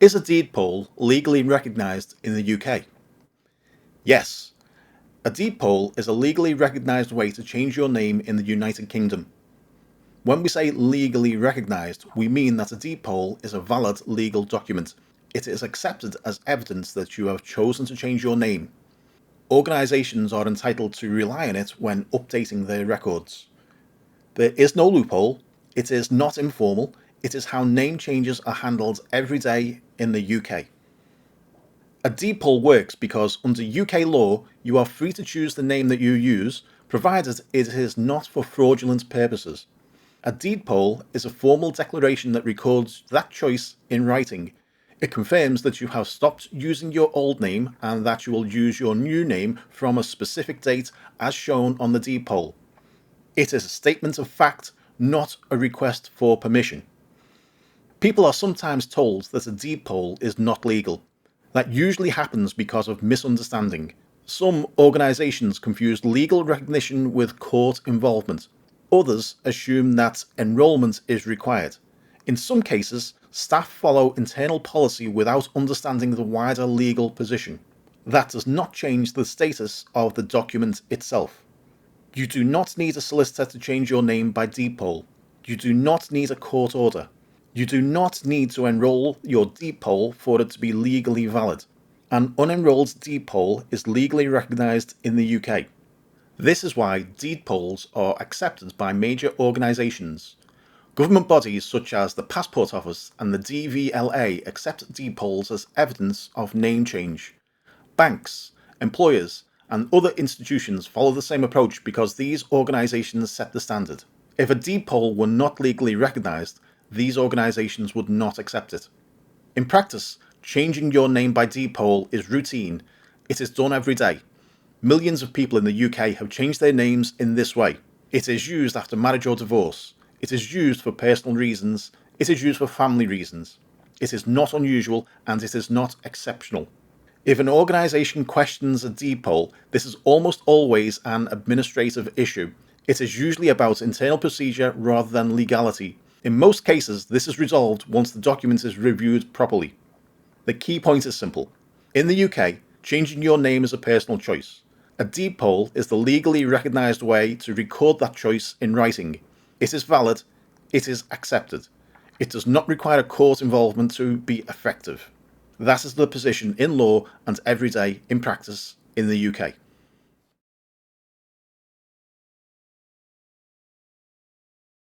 Is a deed poll legally recognised in the UK? Yes. A deed poll is a legally recognised way to change your name in the United Kingdom. When we say legally recognised, we mean that a deed poll is a valid legal document. It is accepted as evidence that you have chosen to change your name. Organisations are entitled to rely on it when updating their records. There is no loophole, it is not informal, it is how name changes are handled every day in the UK. A deed poll works because under UK law, you are free to choose the name that you use, provided it is not for fraudulent purposes. A deed poll is a formal declaration that records that choice in writing. It confirms that you have stopped using your old name and that you will use your new name from a specific date as shown on the deed poll. It is a statement of fact, not a request for permission. People are sometimes told that a deed poll is not legal. That usually happens because of misunderstanding. Some organisations confuse legal recognition with court involvement. Others assume that enrolment is required. In some cases, staff follow internal policy without understanding the wider legal position. That does not change the status of the document itself. You do not need a solicitor to change your name by deed poll. You do not need a court order. You do not need to enrol your deed poll for it to be legally valid. An unenrolled deed poll is legally recognised in the UK. This is why deed polls are accepted by major organisations. Government bodies such as the Passport Office and the DVLA accept deed polls as evidence of name change. Banks, employers, and other institutions follow the same approach because these organisations set the standard. If a deed poll were not legally recognised, these organisations would not accept it. In practice, changing your name by deed poll is routine. It is done every day. Millions of people in the UK have changed their names in this way. It is used after marriage or divorce. It is used for personal reasons. It is used for family reasons. It is not unusual and it is not exceptional. If an organisation questions a deed poll, this is almost always an administrative issue. It is usually about internal procedure rather than legality. In most cases, this is resolved once the document is reviewed properly. The key point is simple. In the UK, changing your name is a personal choice. A deed poll is the legally recognised way to record that choice in writing. It is valid. It is accepted. It does not require a court involvement to be effective. That is the position in law and every day in practice in the UK.